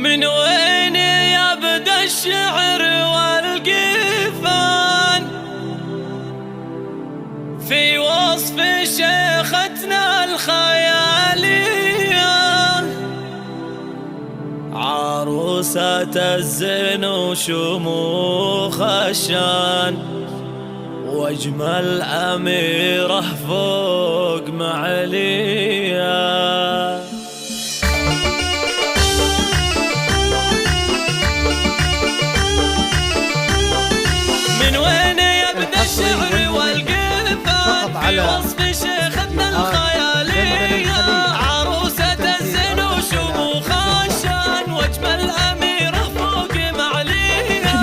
من وين يبدأ الشعر والقفان في وصف شيختنا الخيالية؟ عروسة الزين وشموخ الشان واجمل أميرة فوق معلية. من وين يبدأ الشعر والقفان في وصف شيختنا الخيالية؟ عروسة الزين وشموخ الشان واجمل أميرة فوق معلية.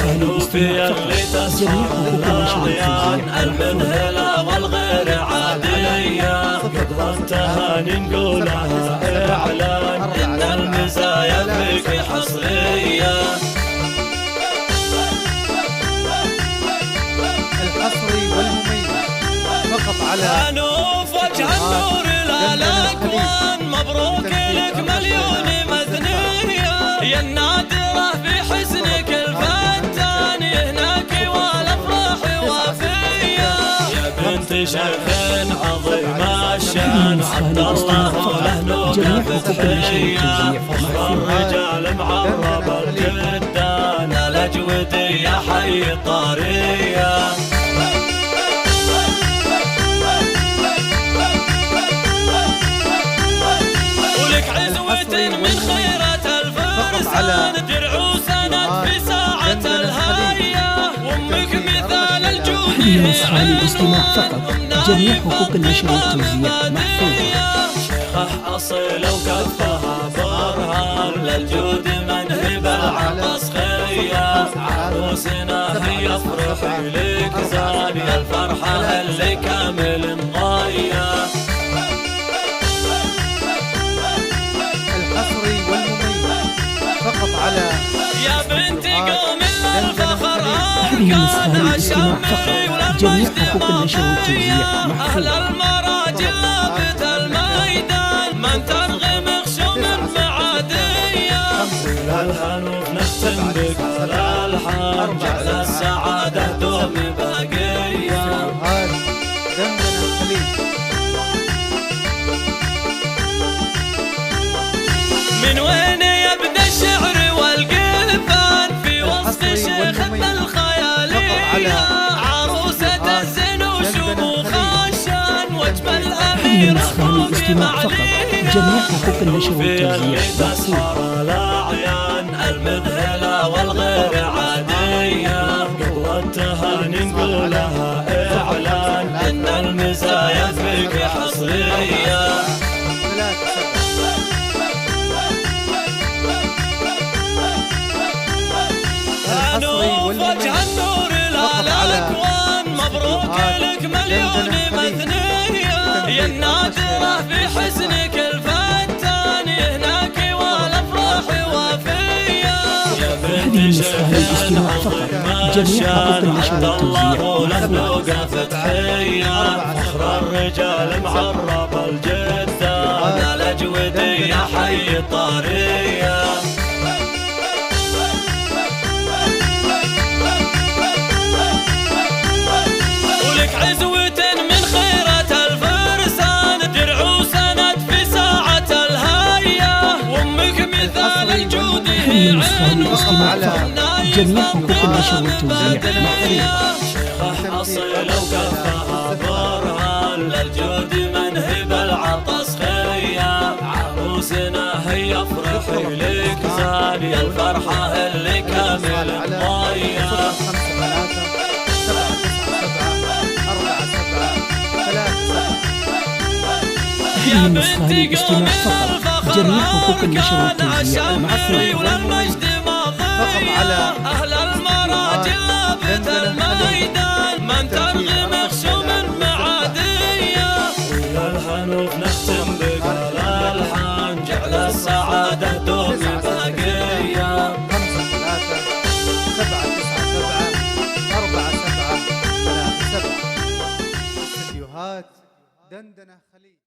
حنوفي اللي تسهر الأعيان المذهلة والغير عادية، قبل التهاني نقولها إعلان إن المزايا فيك حصرية. الحصري والمميز فقط على حنوف وجه النور للأكوان، مبروك لك مليون مثنية يا النادرة في حسنك الفتان، يهناك والأفراح وافية. يا بنت شيخ عظيم الشان عبد الله له نوبة فتحية، فخر الرجال معرب الجدان الأجودي يا حي الطارية. ولك عزوة من خيرة الفرسان، درع وسند في ساعة الهية، وامك مثال الجود ينصح للاستماع فقط، جميع حقوق النشر والتوزيع محفوظة. شيخة أصيلة وكفها برهان للجود منهب العطس خية، عروسنا هي افرحي لك زاني الفرحة اللي كامل مضايا. الحصري والمميز فقط على يا بنتي قوم الفخر ينصح للاستماع فقط، جميع حقوق النشر والتوزيع أهل محفوظة. المراجل لابت الميدان من ترغم خشوم معادية. للهنوف نختم بقال الحان جعل السعادة دوم باقية. دندنة الخليج. من وين يبدأ الشعر والقفان في وصف شيختنا الخيالية؟ عروسة الزين وشموخ الشان واجمل أميرة ينصح للاستماع فقط، جميع حقوق النشر والتوزيع محفوظة. الأعيان المذهلة والغير عادية، قبل التهاني نقولها إعلان إن المزايا فيك حصرية. حنوف وجه النور للأكوان، مبروك لك مليون مثنية يا النادرة في حسنك الفتان، يهناك والأفراح وافية. يا بنت شيخ للاستماع فقط، جميع حقوق النشر والتوزيع محفوظة. فتحية فخر الرجال معرب الجدان الأجودي يا حي الطارية. ولك عزوة من خيرة الفرسان، درع وسند في ساعة الهية، وامك مثال الجود ينصح للاستماع فقط، جميع حقوق النشر والتوزيع محفوظة. شيخة أصيلة وكفها برهان للجود منهب العطس خية، عروسنا هي افرحي لك زاني الفرحة اللي كامل مضايا. ينصح للاستماع فقط، جميع حقوق النشر والتوزيع محفوظة. فقط على أهل المراجل لابت الميدان من ترغم خشوم معادية. وللهنوف نختم بقال الحان جعل السعادة دوم باقية. 5 3 7 9 7 4 7 3 7. استديوهات دندنة خليج.